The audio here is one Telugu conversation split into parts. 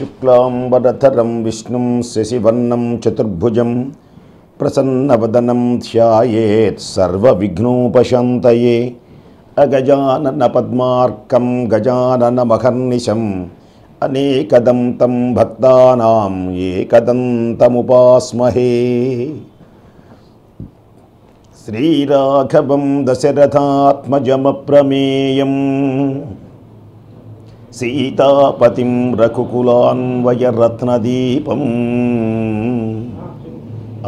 శుక్లాంబరధరం విష్ణుం శశివర్ణం చతుర్భుజం ప్రసన్నవదనం ధ్యాయేత్ సర్వవిఘ్నోపశాంతయే. అగజానన పద్మార్కం గజాననమహర్నిశం అనేకదంతం భక్తానాం ఏకదంతముపాస్మహే. శ్రీరాఘవం దశరథాత్మజమప్రమేయం సీతాపతిం రఘుకులాన్వయరత్నదీపం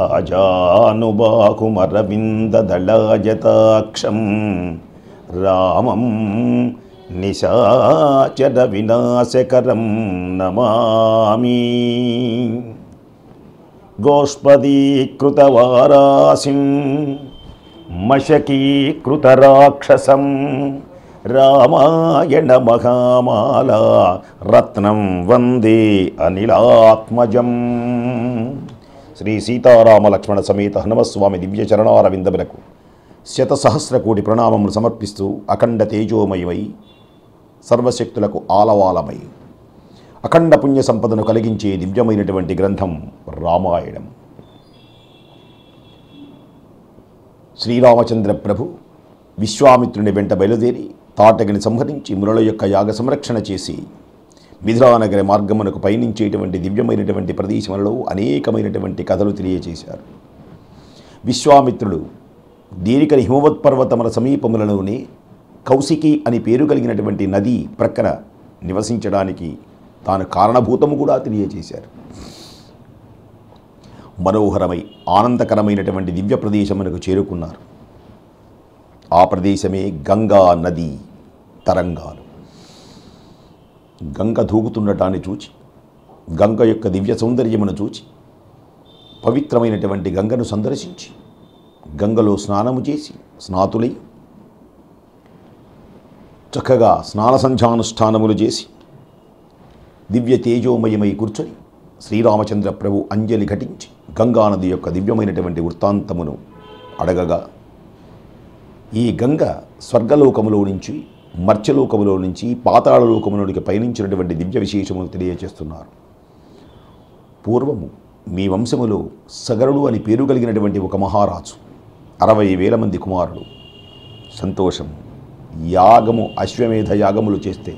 ఆజానుబాహుమరవిందదళాయతాక్షం రామం నిశాచర వినాశకరం నమామి. గోష్పదీకృతవారాసిం మశకీకృతరాక్షసం రామాయణ మహామాలా రత్నం వందే అనిలాత్మజం. శ్రీ సీతారామ లక్ష్మణ సమేత హనుమస్వామి దివ్య చరణారవిందములకు శతసహస్రకోటి ప్రణామములు సమర్పిస్తూ అఖండ తేజోమయమై సర్వశక్తులకు ఆలవాలమై అఖండ పుణ్య సంపదను కలిగించే దివ్యమైనటువంటి గ్రంథం రామాయణం. శ్రీరామచంద్ర ప్రభు విశ్వామిత్రుని వెంట బయలుదేరి తాటగిని సంహరించి మునుల యొక్క యాగ సంరక్షణ చేసి మిథిలానగరి మార్గమునకు పయనించేటువంటి దివ్యమైనటువంటి ప్రదేశములలో అనేకమైనటువంటి కథలు తెలియచేశారు. విశ్వామిత్రుడు దీనికని హిమవత్పర్వతముల సమీపములలోనే కౌశికి అని పేరు కలిగినటువంటి నది ప్రక్కన నివసించడానికి తాను కారణభూతము కూడా తెలియచేశారు. మనోహరమై ఆనందకరమైనటువంటి దివ్య ప్రదేశమునకు చేరుకున్నారు. ఆ ప్రదేశమే గంగా నది తరంగాలు. గంగ దూకుతుండటాన్ని చూచి, గంగ యొక్క దివ్య సౌందర్యమును చూచి, పవిత్రమైనటువంటి గంగను సందర్శించి గంగలో స్నానము చేసి స్నాతులై చక్కగా స్నాన సంధ్యానుష్ఠానములు చేసి దివ్య తేజోమయమై కూర్చొని శ్రీరామచంద్ర ప్రభు అంజలి ఘటించి గంగానది యొక్క దివ్యమైనటువంటి వృత్తాంతమును అడగగా ఈ గంగ స్వర్గలోకములో నుంచి మర్త్యలోకములో నుంచి పాతాళలోకములోనికి పయనించినటువంటి దివ్య విశేషములు తెలియజేస్తున్నారు. పూర్వము మీ వంశములో సగరుడు అని పేరు కలిగినటువంటి ఒక మహారాజు, 60,000 మంది కుమారుడు. సంతోషం. యాగము అశ్వమేధ యాగములు చేస్తే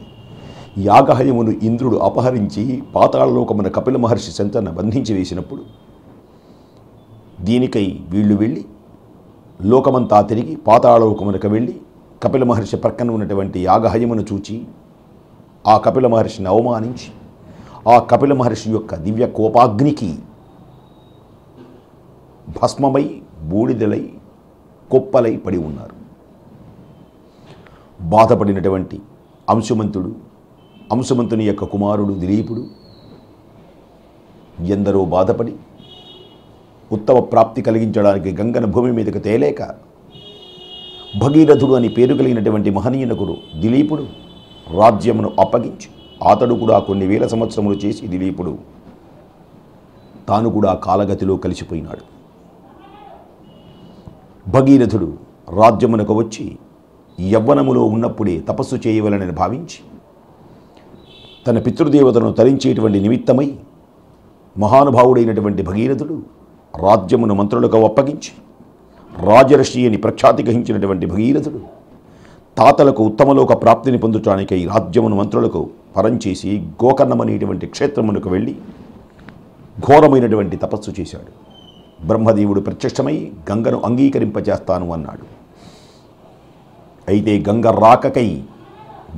యాగహయమును ఇంద్రుడు అపహరించి పాతాళలోకమున కపిల మహర్షి సంతన బంధించి వేసినప్పుడు దీనికై వీళ్ళు వెళ్ళి లోకమంతా తిరిగి పాతాళలోకమునకు వెళ్ళి కపిల మహర్షి ప్రక్కన ఉన్నటువంటి యాగహయమును చూచి ఆ కపిల మహర్షిని అవమానించి ఆ కపిల మహర్షి యొక్క దివ్య కోపాగ్నికి భస్మమై బూడిదలై కుప్పలై పడి ఉన్నారు. బాధపడినటువంటి అంశుమంతుని యొక్క కుమారుడు దిలీపుడు ఎందరో బాధపడి ఉత్తమ ప్రాప్తి కలిగించడానికి గంగన భూమి మీదకు తేలేక భగీరథుడు అని పేరు కలిగినటువంటి మహనీయునకుడు దిలీపుడు రాజ్యమును అప్పగించి అతడు కూడా కొన్ని వేల సంవత్సరములు చేసి దిలీపుడు తాను కూడా కాలగతిలో కలిసిపోయినాడు. భగీరథుడు రాజ్యమునకు వచ్చి యవ్వనములో ఉన్నప్పుడే తపస్సు చేయవలనని భావించి తన పితృదేవతను తరించేటువంటి నిమిత్తమై మహానుభావుడైనటువంటి భగీరథుడు రాజ్యమును మంత్రులకు అప్పగించి రాజర్షి అని ప్రఖ్యాతి గ్రహించినటువంటి భగీరథుడు తాతలకు ఉత్తమలోక ప్రాప్తిని పొందటానికై రాజ్యమును మంత్రులకు పరంచేసి గోకర్ణమనేటువంటి క్షేత్రమునకు వెళ్ళి ఘోరమైనటువంటి తపస్సు చేశాడు. బ్రహ్మదేవుడు ప్రత్యక్షమై గంగను అంగీకరింపచేస్తాను అన్నాడు. అయితే గంగ రాకకై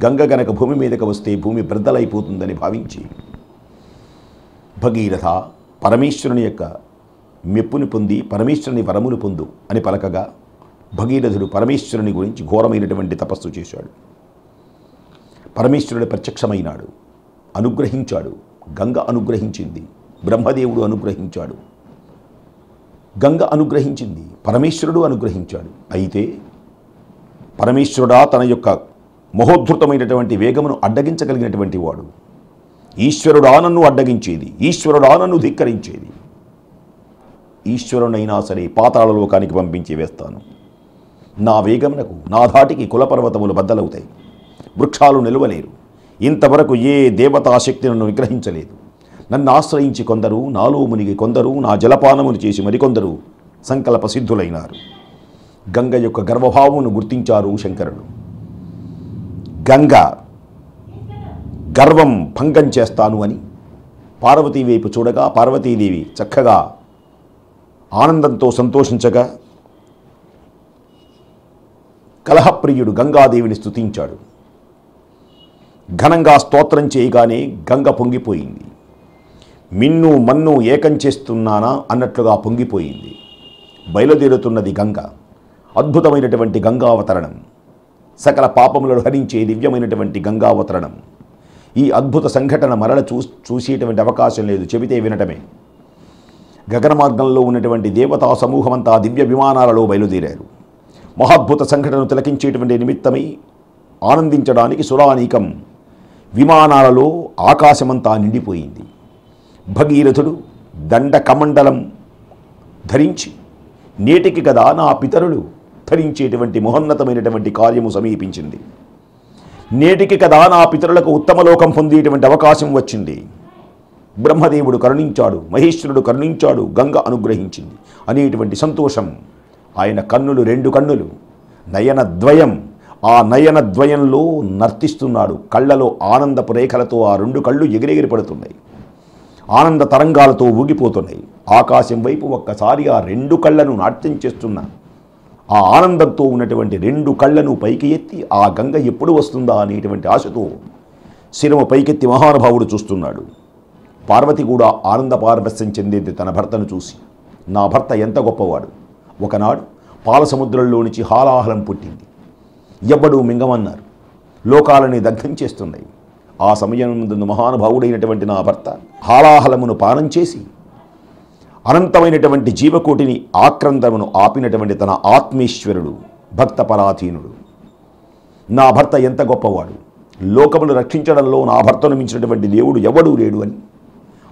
గంగ గనక భూమి మీదకు వస్తే భూమి బ్రద్దలైపోతుందని భావించి భగీరథ పరమేశ్వరుని యొక్క మెప్పుని పొంది పరమేశ్వరుని వరమును పొందు అని పలకగా భగీరథుడు పరమేశ్వరుని గురించి ఘోరమైనటువంటి తపస్సు చేశాడు. పరమేశ్వరుడు ప్రత్యక్షమైనాడు, అనుగ్రహించాడు. గంగ అనుగ్రహించింది, బ్రహ్మదేవుడు అనుగ్రహించాడు. గంగ అనుగ్రహించింది, పరమేశ్వరుడు అనుగ్రహించాడు. అయితే పరమేశ్వరుడా తన యొక్క మహోద్ధృతమైనటువంటి వేగమును అడ్డగించగలిగినటువంటి వాడు. ఈశ్వరుడా నన్ను అడ్డగించేది, ఈశ్వరుడా నన్ను ధిక్కరించేది, ఈశ్వరునైనా సరే పాతాళలోకానికి పంపించి వేస్తాను. నా వేగమునకు నా ధాటికి కులపర్వతములు బద్దలవుతాయి, వృక్షాలు నిలవలేరు. ఇంతవరకు ఏ దేవతాశక్తి నన్ను నిగ్రహించలేదు. నన్ను ఆశ్రయించి కొందరు, నాలో మునిగి కొందరు, నా జలపానమును చేసి మరికొందరు సంకల్ప సిద్ధులైనారు. గంగ యొక్క గర్వభావమును గుర్తించారు శంకరుడు. గంగ గర్వం భంగం చేస్తాను అని పార్వతీ వైపు చూడగా పార్వతీదేవి చక్కగా ఆనందంతో సంతోషించగా కలహప్రియుడు గంగాదేవిని స్తుతించాడు. ఘనంగా స్తోత్రం చేయగానే గంగ పొంగిపోయింది. మిన్ను మన్ను ఏకం చేస్తున్నానా అన్నట్లుగా పొంగిపోయింది. బయలుదేరుతున్నది గంగ. అద్భుతమైనటువంటి గంగావతరణం, సకల పాపములను హరించే దివ్యమైనటువంటి గంగావతరణం. ఈ అద్భుత సంఘటన మరల చూసేటువంటి అవకాశం లేదు, చెబితే వినటమే. గగన మార్గంలో ఉన్నటువంటి దేవతా సమూహమంతా దివ్య విమానాలలో బయలుదేరారు. మహాద్భుత సంఘటనను తిలకించేటువంటి నిమిత్తమై ఆనందించడానికి సురానీకం విమానాలలో ఆకాశమంతా నిండిపోయింది. భగీరథుడు దండ కమండలం ధరించి నేటికి కదా నా పితరులు ధరించేటువంటి మహోన్నతమైనటువంటి కార్యము సమీపించింది. నేటికి కదా నా పితరులకు ఉత్తమలోకం పొందేటువంటి అవకాశం వచ్చింది. బ్రహ్మదేవుడు కరుణించాడు, మహేశ్వరుడు కరుణించాడు, గంగ అనుగ్రహించింది అనేటువంటి సంతోషం. ఆయన కన్నులు, 2 కన్నులు, నయనద్వయం. ఆ నయనద్వయంలో నర్తిస్తున్నాడు. కళ్ళలో ఆనందపు రేఖలతో ఆ 2 కళ్ళు ఎగిరెగిరి పడుతున్నాయి, ఆనంద తరంగాలతో ఊగిపోతున్నాయి. ఆకాశం వైపు ఒక్కసారి ఆ 2 కళ్ళను నాట్యం చేస్తున్నా ఆ ఆనందంతో ఉన్నటువంటి 2 కళ్ళను పైకి ఎత్తి ఆ గంగ ఎప్పుడు వస్తుందా అనేటువంటి ఆశతో శిరము పైకెత్తి మహానుభావుడు చూస్తున్నాడు. పార్వతి కూడా ఆనంద పారవస్యం చెందేది తన భర్తను చూసి. నా భర్త ఎంత గొప్పవాడు. ఒకనాడు పాల సముద్రంలో నుంచి హాలాహలం పుట్టింది. ఎవ్వడూ మింగమన్నారు, లోకాలని దగ్ధం చేస్తున్నాయి. ఆ సమయం మహానుభావుడైనటువంటి నా భర్త హాలాహలమును పానం చేసి అనంతమైనటువంటి జీవకోటిని ఆక్రందమును ఆపినటువంటి తన ఆత్మేశ్వరుడు, భక్త పరాధీనుడు. నా భర్త ఎంత గొప్పవాడు, లోకమును రక్షించడంలో నా భర్తను మించినటువంటి దేవుడు ఎవడూ లేడు అని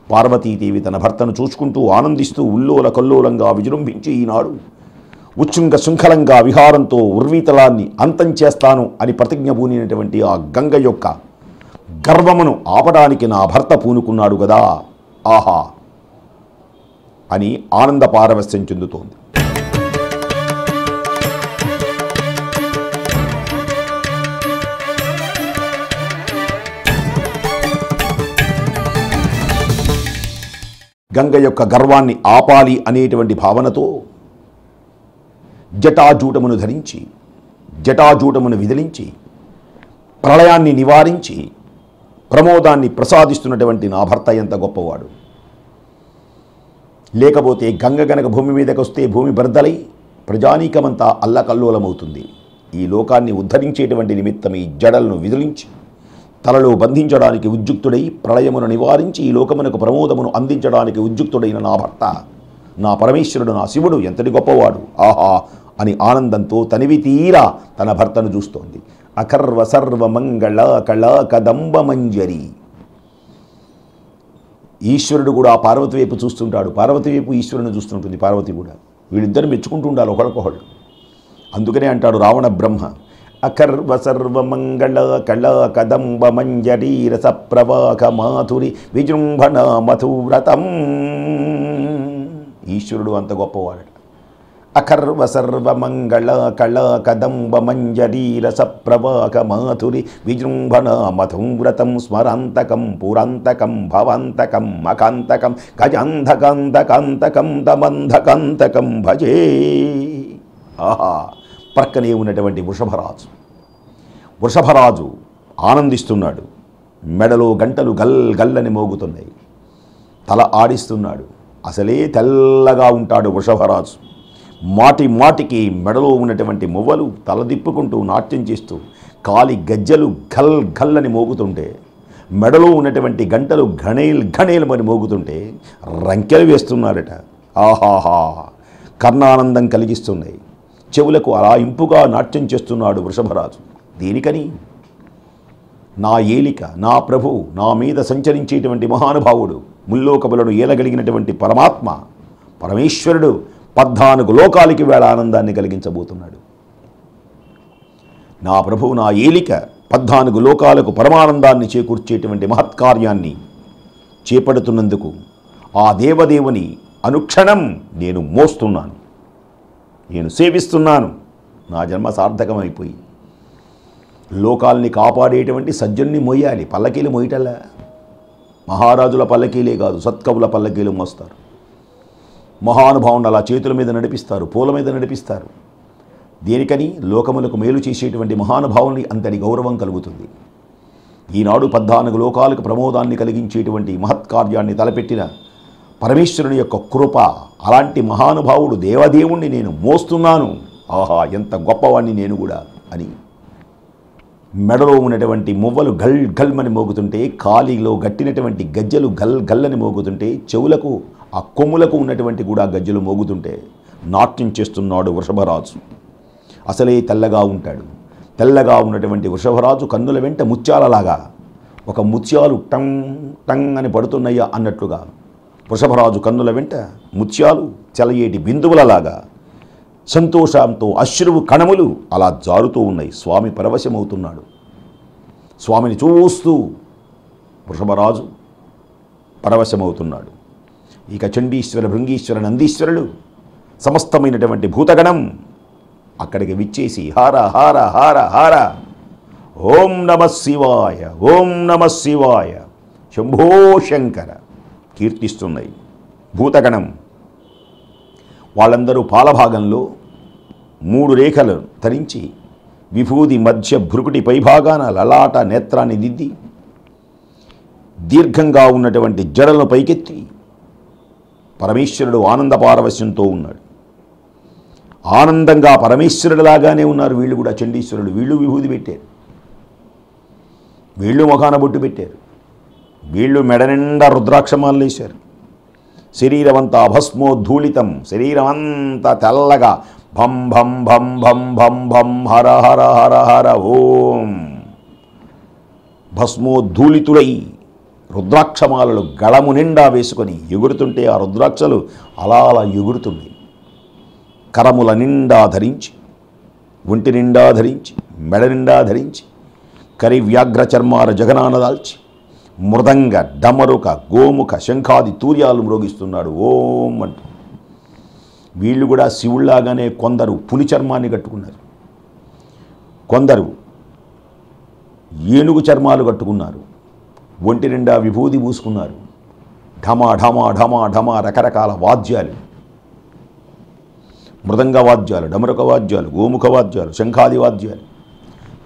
పార్వతీదేవి తన భర్తను చూసుకుంటూ ఆనందిస్తూ ఉల్లోల కల్లోలంగా విజృంభించి ఈనాడు ఉచ్చుంగ శృంఖలంగా విహారంతో ఉర్వీతలాన్ని అంతం చేస్తాను అని ప్రతిజ్ఞ పూనినటువంటి ఆ గంగ యొక్క గర్వమును ఆపడానికి నా భర్త పూనుకున్నాడు కదా, ఆహా అని ఆనంద పారవస్యం చెందుతోంది. గంగ యొక్క గర్వాన్ని ఆపాలి అనేటువంటి భావనతో జటాజూటమును ధరించి జటాజూటమును విదిలించి ప్రళయాన్ని నివారించి ప్రమోదాన్ని ప్రసాదిస్తున్నటువంటి నా భర్త ఎంత గొప్పవాడు. లేకపోతే గంగ గనక భూమి మీదకి వస్తే భూమి బర్దలై ప్రజానీకమంతా అల్లకల్లోలమవుతుంది. ఈ లోకాన్ని ఉద్ధరించేటువంటి నిమిత్తం ఈ జడలను విదిలించి తలలో బంధించడానికి ఉద్యుక్తుడై ప్రళయమును నివారించి ఈ లోకమునకు ప్రమోదమును అందించడానికి ఉద్యుక్తుడైన నా భర్త, నా పరమేశ్వరుడు, నా శివుడు ఎంతటి గొప్పవాడు, ఆహా అని ఆనందంతో తనివి తీరా తన భర్తను చూస్తోంది. అకర్వ సర్వ మంగళ కళా కదంబ మంజరి. ఈశ్వరుడు కూడా పార్వతి వైపు చూస్తుంటాడు, పార్వతి వైపు ఈశ్వరుని చూస్తుంటుంది పార్వతి కూడా. వీళ్ళిద్దరు మెచ్చుకుంటూ ఉండాలి ఒకళ్ళకొకళ్ళు. అందుకనే అంటాడు రావణ బ్రహ్మ, అకర్వ సర్వ మంగళ కళా కదంబ మంజరీ రస ప్రవాహ మాధురి విజృంభణ మధువ్రతం. ఈశ్వరుడు అంత గొప్పవాడట. అకర్వ సర్వ మంగళ కళా కదంబ మంజరీ రస ప్రవాహ మాధురి విజృంభణ మధువ్రతం స్మరాంతకం పురాంతకం భవాంతకం మకాంతకం గజాంధకాంతకాంతకం దమంధకాంతకం భజే. ఆహా, ప్రక్కనే ఉన్నటువంటి వృషభరాజు ఆనందిస్తున్నాడు. మెడలో గంటలు గల్ గల్లని మోగుతున్నాయి, తల ఆడిస్తున్నాడు. అసలే తెల్లగా ఉంటాడు వృషభరాజు. మాటి మాటికి మెడలో ఉన్నటువంటి మువ్వలు తలదిప్పుకుంటూ నాట్యం చేస్తూ కాలి గజ్జలు గల్ గల్లని మోగుతుంటే, మెడలో ఉన్నటువంటి గంటలు ఘణేల్ ఘణేలు మరి మోగుతుంటే రంకెలు వేస్తున్నాడట. ఆహాహా, కర్ణానందం కలిగిస్తున్నాయి. చెవులకు అలా ఇంపుగా నాట్యం చేస్తున్నాడు వృషభరాజు. దేనికని? నా ఏలిక, నా ప్రభు, నా మీద సంచరించేటువంటి మహానుభావుడు, ముల్లోకములను ఏలగలిగినటువంటి పరమాత్మ పరమేశ్వరుడు 14 లోకాలకి వేళ ఆనందాన్ని కలిగించబోతున్నాడు. నా ప్రభు, నా ఏలిక 14 లోకాలకు పరమానందాన్ని చేకూర్చేటువంటి మహత్కార్యాన్ని చేపడుతున్నందుకు ఆ దేవదేవుని అనుక్షణం నేను మోస్తున్నాను, నేను సేవిస్తున్నాను. నా జన్మ సార్థకమైపోయింది. లోకాల్ని కాపాడేటువంటి సజ్జన్ని మోయాలి, పల్లకీలు మోయటల్లా. మహారాజుల పల్లకీలే కాదు, సత్కవుల పల్లకీలు మోస్తారు. మహానుభావుని అలా చేతుల మీద నడిపిస్తారు, పూల మీద నడిపిస్తారు. దేనికని? లోకములకు మేలు చేసేటువంటి మహానుభావుని అంతటి గౌరవం కలుగుతుంది. ఈనాడు 14 లోకాలకు ప్రమోదాన్ని కలిగించేటువంటి మహత్కార్యాన్ని తలపెట్టిన పరమేశ్వరుని యొక్క కృప. అలాంటి మహానుభావుడు దేవదేవుణ్ణి నేను మోస్తున్నాను. ఆహా, ఎంత గొప్పవాణ్ణి నేను కూడా అని మెడలో ఉన్నటువంటి మువ్వలు గల్ గల్మని మోగుతుంటే, కాలిలో గట్టినటువంటి గజ్జలు గల్ గల్లని మోగుతుంటే, చెవులకు ఆ కొమ్ములకు ఉన్నటువంటి కూడా గజ్జలు మోగుతుంటే నాట్యం చేస్తున్నాడు వృషభరాజు. అసలే తెల్లగా ఉంటాడు. తెల్లగా ఉన్నటువంటి వృషభరాజు కన్నుల వెంట ముత్యాలలాగా, ఒక ముత్యాలు టంగ్ టంగ్ అని పడుతున్నాయా అన్నట్లుగా వృషభరాజు కన్నుల వెంట ముత్యాలు చెలయేటి బిందువులలాగా సంతోషంతో అశ్రువు కణములు అలా జారుతూ ఉన్నాయి. స్వామి పరవశమవుతున్నాడు. స్వామిని చూస్తూ వృషభరాజు పరవశమవుతున్నాడు. ఇక చండీశ్వర, భృంగీశ్వర, నందీశ్వరులు సమస్తమైనటువంటి భూతగణం అక్కడికి విచ్చేసి హార హార హార హార ఓం నమ శివాయ, ఓం నమ శివాయ, శంభో శంకర కీర్తిస్తున్నాయి. భూతగణం వాళ్ళందరూ పాలభాగంలో 3 రేఖలు ధరించి విభూది మధ్య భృకుటి పైభాగాన లలాట నేత్రాన్ని దిద్ది దీర్ఘంగా ఉన్నటువంటి జడలను పైకెత్తి పరమేశ్వరుడు ఆనంద పారవశ్యంతో ఉన్నాడు. ఆనందంగా పరమేశ్వరుడిలాగానే ఉన్నారు వీళ్ళు కూడా. చండీశ్వరుడు వీళ్ళు విభూది పెట్టారు, వీళ్ళు ముఖాన బొట్టు పెట్టారు, వీళ్ళు మెడ నిండా రుద్రాక్షమాలు వేశారు. శరీరమంతా భస్మోద్ధూళితం, శరీరం అంతా తెల్లగా భం భం భం భం భం భం హర హర హర హర ఓం భస్మోద్ధూళితుడై రుద్రాక్షమాలలు గళము నిండా వేసుకొని ఎగురుతుంటే ఆ రుద్రాక్షలు అలా అలా ఎగురుతున్నాయి. కరముల నిండా ధరించి, ఒంటి నిండా ధరించి, మెడ నిండా ధరించి, కరి వ్యాఘ్ర చర్మాల జగనాన దాల్చి మృదంగ డమరుక గోముఖ శంఖాది తూర్యాలు మ్రోగిస్తున్నాడు ఓం అంటూ. వీళ్ళు కూడా శివుళ్లాగానే కొందరు పులి చర్మాన్ని కట్టుకున్నారు, కొందరు ఏనుగు చర్మాలు కట్టుకున్నారు, ఒంటి నిండా విభూది పూసుకున్నారు. ఢమా ఢమా ఢమా ఢమా రకరకాల వాద్యాలు, మృదంగ వాద్యాలు, డమరుక వాద్యాలు, గోముఖ వాద్యాలు, శంఖాది వాద్యాలు,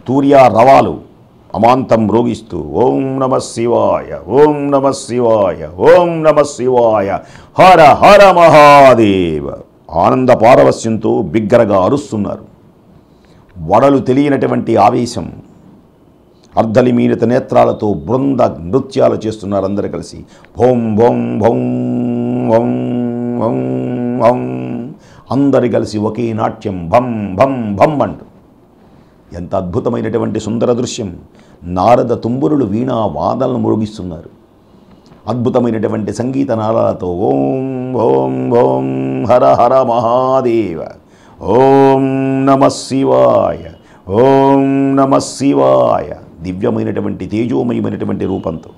తూర్యా రవాలు అమాంతం మ్రోగిస్తూ ఓం నమ శివాయ, ఓం నమ శివాయ, ఓం నమ శివాయ, హర హర మహాదేవ ఆనంద పారవస్యంతో బిగ్గరగా అరుస్తున్నారు. వడలు తెలియనటువంటి ఆవేశం, అర్ధలిమీనత నేత్రాలతో బృంద నృత్యాలు చేస్తున్నారు అందరూ కలిసి. భోం భోం భోం భం భం భం అందరు కలిసి ఒకే నాట్యం భం భం భం అంటూ. ఎంత అద్భుతమైనటువంటి సుందర దృశ్యం. నారద తుంబురులు వీణా వాదనలు మ్రోగిస్తున్నారు. అద్భుతమైనటువంటి సంగీత నాదాలతో ఓం ఓం ఓం హర హర మహాదేవ, ఓం నమ శివాయ, ఓం నమ శివాయ దివ్యమైనటువంటి తేజోమయమైనటువంటి రూపంతో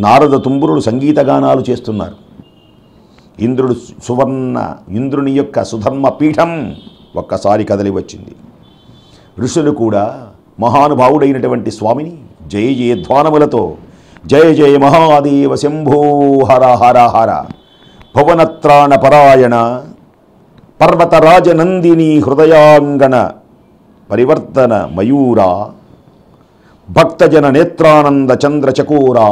నారద తుంబురులు సంగీత గానాలు చేస్తున్నారు. ఇంద్రుని యొక్క సుధర్మ పీఠం ఒక్కసారి కదలి వచ్చింది. ఋషులు కూడా మహానుభావుడైనటువంటి స్వామిని జయ జయధ్వానములతో జయ జయ మహాదేవ శంభో హర హర హర భువనత్రాణ పరాయణ పర్వతరాజనందిని హృదయాంగన పరివర్తన మయూరా భక్తజన నేత్రానంద చంద్రచకోరా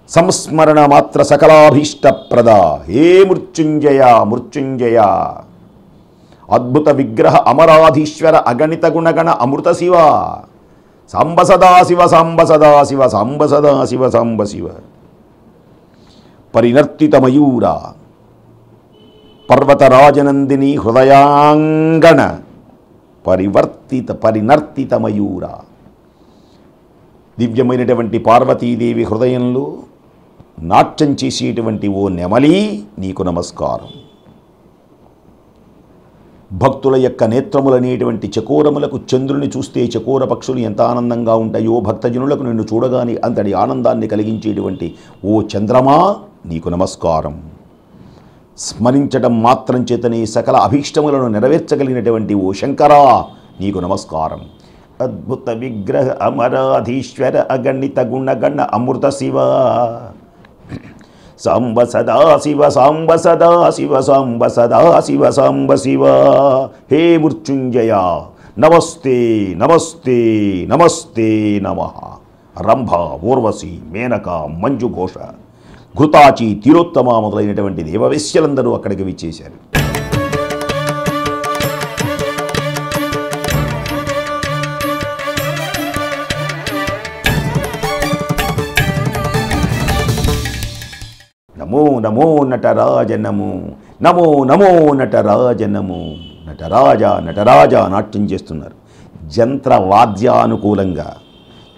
సంస్మరణ మాత్ర సకలాభీష్టప్రద హే మృత్యుంజయ మృత్యుంజయ అద్భుత విగ్రహ అమరాధీశ్వర అగణిత గుణగణ అమృత శివ సాంబ సదా శివ సాంబ సదా శివ సాంబ సదా శివ సాంబ శివ పరినర్తిత మయూర పర్వతరాజనందిని హృదయాంగణ పరినర్తిత మయూర. దివ్యమైనటువంటి పార్వతీదేవి హృదయంలో నాట్యం చేసేటువంటి ఓ నెమలి నీకు నమస్కారం. భక్తుల యొక్క నేత్రములనేటువంటి చకోరములకు చంద్రుని చూస్తే చకోర పక్షులు ఎంత ఆనందంగా ఉంటాయో భక్తజనులకు నిన్ను చూడగానే అంతటి ఆనందాన్ని కలిగించేటువంటి ఓ చంద్రమా నీకు నమస్కారం. స్మరించడం మాత్రం చేతనే సకల అభీష్టములను నెరవేర్చగలిగినటువంటి ఓ శంకరా నీకు నమస్కారం. అద్భుత విగ్రహ అమరాధీశ్వర అగణిత గుణగణ అమృత శివ సాంబ సదా శివ సాంబ సదా శివ సాంబ సదా శివ సాంబ శివ. హే మృత్యుంజయ నమస్తే నమస్తే నమస్తే నమః. రంభ, ఊర్వశి, మేనక, మంజుఘోష, ఘృతాచి, తిలోత్తమ మొదలైనటువంటి దేవవేశ్యలందరూ అక్కడికి విచ్చేశారు. నమో నమో నటరాజ నమో నమో నమో నటరాజ నమో. నటరాజ నాట్యం చేస్తున్నారు. జంత్ర వాద్యానుకూలంగా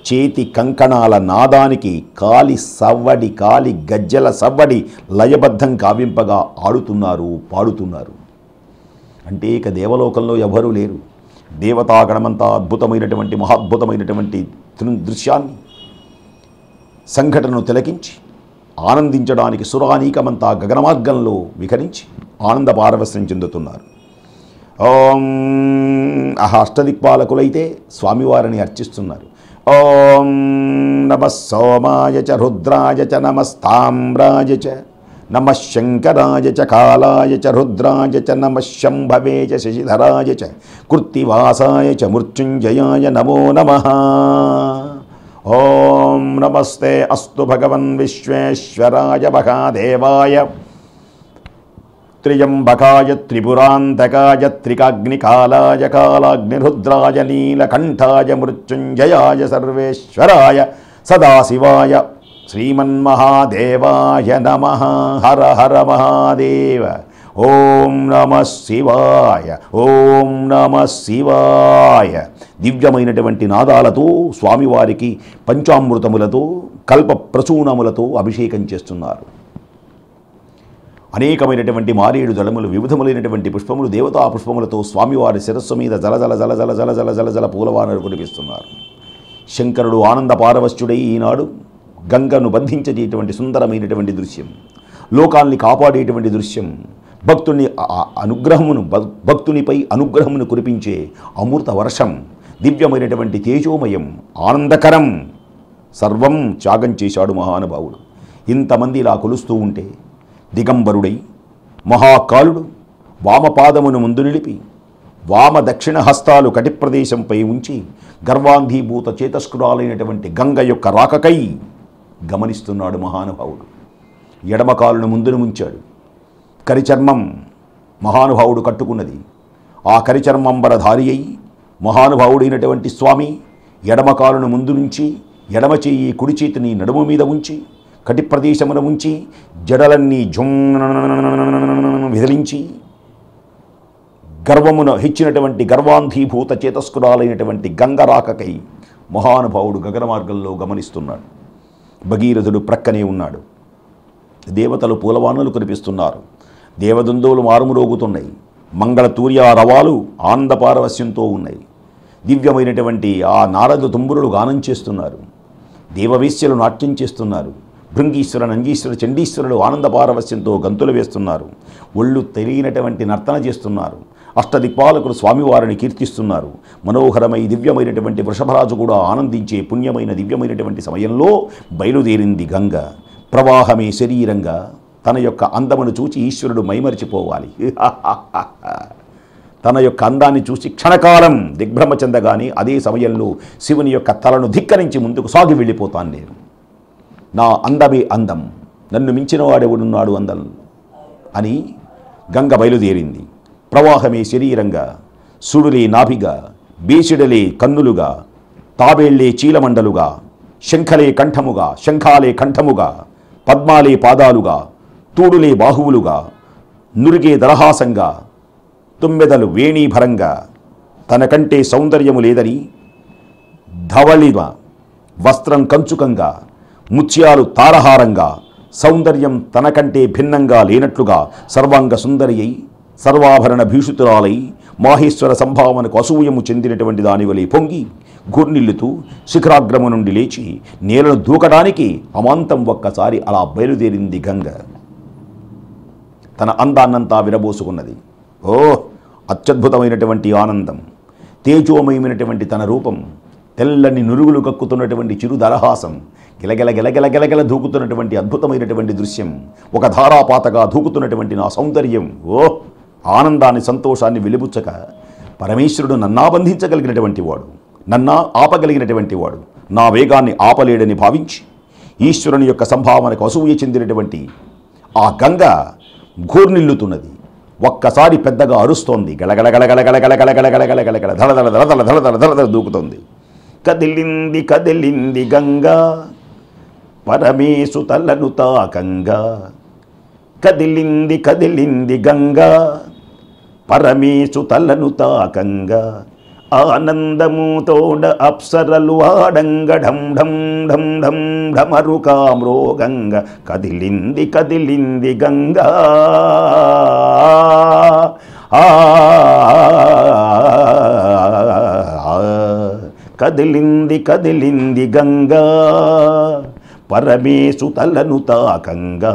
చేతి కంకణాల నాదానికి కాలి సవ్వడి, కాలి గజ్జల సవ్వడి లయబద్ధం కావింపగా ఆడుతున్నారు, పాడుతున్నారు. అంటే ఇక దేవలోకంలో ఎవరూ లేరు. దేవతాగణమంతా అద్భుతమైనటువంటి మహాద్భుతమైనటువంటి దృశ్యాన్ని సంఘటనను తిలకించి ఆనందించడానికి సురానీకమంతా గగనమార్గంలో విహరించి ఆనంద పారవశ్యం చెందుతున్నారు. ఓం అష్టదిక్పాలకులైతే స్వామివారిని అర్చిస్తున్నారు. ఓం నమః సోమాయ చ రుద్రాయ చ నమస్తామ్రాయ చ నమః శంకరాయ చ కాలాయ చ రుద్రాయ చ నమః శంభవే చ శశిధరాయ చ కృత్తివాసాయ చ మృత్యుంజయాయ నమో నమః. ఓం నమస్తే అస్తు భగవన్ విశ్వేశ్వరాయ మహాదేవాయ త్ర్యంబకాయ త్రిపురాంతకాయ త్రికాగ్నికాలాయ కాలాగ్నిరుద్రాయ నీలకంఠాయ మృత్యుంజయాయ సర్వేశ్వరాయ సదాశివాయ శ్రీమన్మహాదేవాయ నమః. హర హర మహాదేవ. ఓం నమః శివాయ, ఓం నమః శివాయ. దివ్యమైనటువంటి నాదాలతో స్వామివారికి పంచామృతములతో కల్ప ప్రసూనములతో అభిషేకం చేస్తున్నారు. అనేకమైనటువంటి మారేడు దళములు, వివిధములైనటువంటి పుష్పములు, దేవతా పుష్పములతో స్వామివారి శిరస్సు మీద జల జల జల జల జల జల జల జల పూలవానలు కురిపిస్తున్నారు. శంకరుడు ఆనంద పారవశ్యుడై ఈనాడు గంగను బంధించేటువంటి సుందరమైనటువంటి దృశ్యం, లోకాల్ని కాపాడేటువంటి దృశ్యం, భక్తునిపై అనుగ్రహమును కురిపించే అమృత వర్షం, దివ్యమైనటువంటి తేజోమయం, ఆనందకరం సర్వం త్యాగం చేశాడు మహానుభావుడు. ఇంతమంది ఇలా కొలుస్తూ ఉంటే దిగంబరుడై మహాకాలుడు వామపాదమును ముందు నిలిపి వామ దక్షిణ హస్తాలు కటిప్రదేశంపై ఉంచి గర్వాంధీభూత చేతస్కురాలైనటువంటి గంగ యొక్క రాకకై గమనిస్తున్నాడు మహానుభావుడు. ఎడమకాలును ముందును ముంచాడు. కరిచర్మం మహానుభావుడు కట్టుకున్నది. ఆ కరిచర్మంబరధారి అయి మహానుభావుడైనటువంటి స్వామి ఎడమకాలును ముందు నుంచి ఎడమ చెయ్యి కుడి చేతిని నడుము మీద ఉంచి కటి ప్రదేశమున ఉంచి జడలన్నీ విదిలించి గర్వమున హెచ్చినటువంటి గర్వాంధీభూత చేతస్కురాలైనటువంటి గంగరాకకై మహానుభావుడు గగన మార్గంలో గమనిస్తున్నాడు. భగీరథుడు ప్రక్కనే ఉన్నాడు. దేవతలు పూలవానులు కురిపిస్తున్నారు. దేవదుందువులు మారుమురోగుతున్నాయి. మంగళతూర్య రవాలు ఆనందపారవశ్యంతో ఉన్నాయి. దివ్యమైనటువంటి ఆ నారద తుంబురులు గానం చేస్తున్నారు. దేవవేశ్యలు నాట్యం చేస్తున్నారు. భృంగీశ్వర, నంజీశ్వర, చండీశ్వరులు ఆనందపారవశ్యంతో గంతులు వేస్తున్నారు. ఒళ్ళు తెలియనటువంటి నర్తన చేస్తున్నారు. అష్టదిక్పాలకులు స్వామివారిని కీర్తిస్తున్నారు. మనోహరమై దివ్యమైనటువంటి వృషభరాజు కూడా ఆనందించే పుణ్యమైన దివ్యమైనటువంటి సమయంలో బయలుదేరింది గంగ. ప్రవాహమే శరీరంగా తన యొక్క అందమును చూచి ఈశ్వరుడు మైమరిచిపోవాలి. తన యొక్క అందాన్ని చూసి క్షణకాలం దిగ్భ్రమ చెందగానే అదే సమయంలో శివుని యొక్క తలను ధిక్కరించి ముందుకు సాగి వెళ్ళిపోతాను నేను. నా అందమే అందం, నన్ను మించిన వాడెవడున్నాడు అందం అని గంగ బయలుదేరింది. ప్రవాహమే శరీరంగా, సుడులే నాభిగా, బేసిడలే కన్నులుగా, తాబేళ్లే చీలమండలుగా, శంఖలే కంఠముగా, శంఖాలే కంఠముగా, పద్మాలే పాదాలుగా, తూడులే బాహువులుగా, నురిగే దరహాసంగా, తుమ్మెదలు వేణీభరంగా, తనకంటే సౌందర్యము లేదని ధవళిమ వస్త్రం కంచుకంగా, ముత్యాలు తారహారంగా, సౌందర్యం తనకంటే భిన్నంగా లేనట్లుగా సర్వాంగ సుందరి అయి సర్వాభరణ భీషుతురాలై మాహేశ్వర సంభావనకు అసూయము చెందినటువంటి దాని వలె పొంగి గుర్నిల్లుతూ శిఖరాగ్రము నుండి లేచి నేలను దూకడానికి అమాంతం ఒక్కసారి అలా బయలుదేరింది గంగ. తన అందాన్నంతా విరబోసుకున్నది. ఓ అత్యద్భుతమైనటువంటి ఆనందం, తేజోమయమైనటువంటి తన రూపం, తెల్లని నురుగులు కక్కుతున్నటువంటి చిరు దరహాసం, గిలగిల గిలగిల గిలగిల దూకుతున్నటువంటి అద్భుతమైనటువంటి దృశ్యం, ఒక ధారాపాతగా దూకుతున్నటువంటి నా సౌందర్యం. ఓ ఆనందాన్ని సంతోషాన్ని వెలిబుచ్చక పరమేశ్వరుడు నన్నా బంధించగలిగినటువంటి వాడు, నన్నా ఆపగలిగినటువంటి వాడు, నా వేగాన్ని ఆపలేడని భావించి ఈశ్వరుని యొక్క సంభావనకు అసూయ చెందినటువంటి ఆ గంగ ఘోర్నిల్లుతున్నది. ఒక్కసారి పెద్దగా అరుస్తోంది. గలగలగలగలగలగలగలగలగలగలగల ధలధల ధలధల ధలధల ధలధల దూకుతోంది. కదిలింది కదిలింది గంగా పరమేశు తలను తాకంగా, కదిలింది కదిలింది గంగా పరమేశు తలను తాకంగా, ఆనందముతోడ అప్సరలు ఆడంగ ఢం ఢం ఢం ఢం ఢమరుకామ్రోగంగ, కదిలింది కదిలింది గంగా కదిలింది కదిలింది గంగా పరమేశు తలను తాకంగా,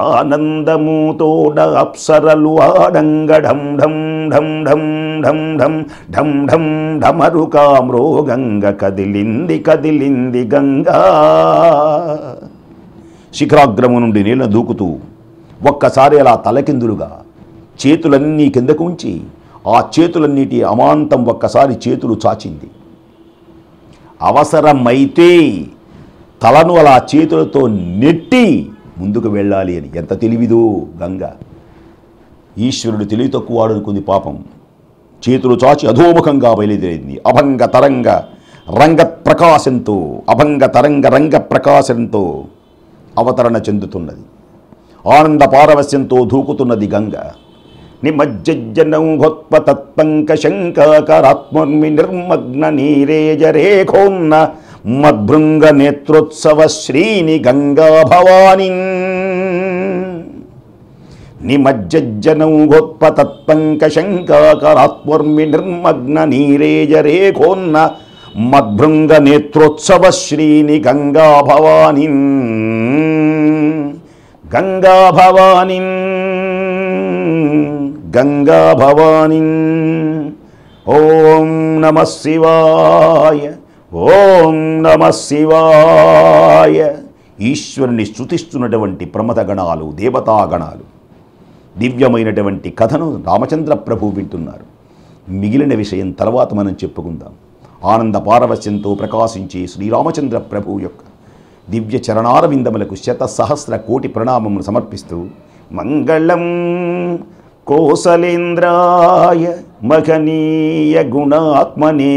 ఆనందముతోడ అప్సరలు ఆడంగ ఢం ఢం ఢం ఢం ఢం ఢం ఢం ఢం ఢమరుకామ్రోగంగ, కదిలింది కదిలింది గంగా. శిఖరాగ్రము నుండి నీళ్ళ దూకుతూ ఒక్కసారి అలా తలకిందులుగా చేతులన్నీ కిందకు ఉంచి ఆ చేతులన్నిటి అమాంతం ఒక్కసారి చేతులు చాచింది. అవసరమైతే తలను అలా చేతులతో నెట్టి ముందుకు వెళ్ళాలి అని. ఎంత తెలివిదో గంగ! ఈశ్వరుడు తెలివి తక్కువాడు అనుకుంది పాపం. చేతులు చాచి అధోముఖంగా బయలుదేరింది. అభంగ తరంగ రంగ ప్రకాశంతో, అభంగ తరంగ రంగ ప్రకాశంతో అవతరణ చెందుతున్నది. ఆనంద పారవస్యంతో దూకుతున్నది గంగ. నిమజ్జనౌఘోత్పతత్పంక శంకాకరాత్మన్మి నిర్మగ్న నీరేజరేఖోన్న మద్భృంగ నేత్రోత్సవ శ్రీని గంగా భవాని. నిమజ్జనౌఘోత్పతత్పంక శంకాకరాత్మర్మి నిర్మగ్న నీరేజరేఖోన్న మద్భృంగ నేత్రోత్సవ శ్రీని గంగా భవాని. గంగా భవాని గంగా భవాని. ఓం నమః శివాయ, ఓం నమః శివాయ. ఈశ్వరుని స్తుతిస్తున్నటువంటి ప్రమద గణాలు, దేవతాగణాలు దివ్యమైనటువంటి కథను రామచంద్ర ప్రభు వింటున్నారు. మిగిలిన విషయం తర్వాత మనం చెప్పుకుందాం. ఆనంద పారవస్యంతో ప్రకాశించే శ్రీరామచంద్ర ప్రభు యొక్క దివ్య చరణార విందములకు శత సహస్ర కోటి ప్రణామములు సమర్పిస్తూ, మంగళం కోసలేంద్రాయ మహనీయ గుణాత్మనే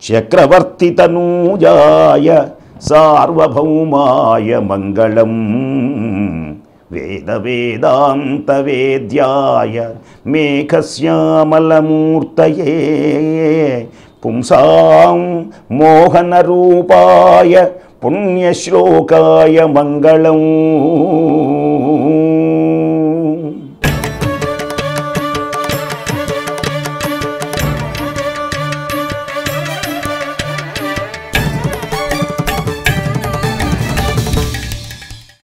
చక్రవర్తి తనూజాయ సార్వభౌమాయ మంగళం, వేద వేదాంత వేద్యాయ మేఘశ్యామలమూర్తయే పుంసాం మోహన రూపాయ పుణ్యశ్లోకాయ మంగళం.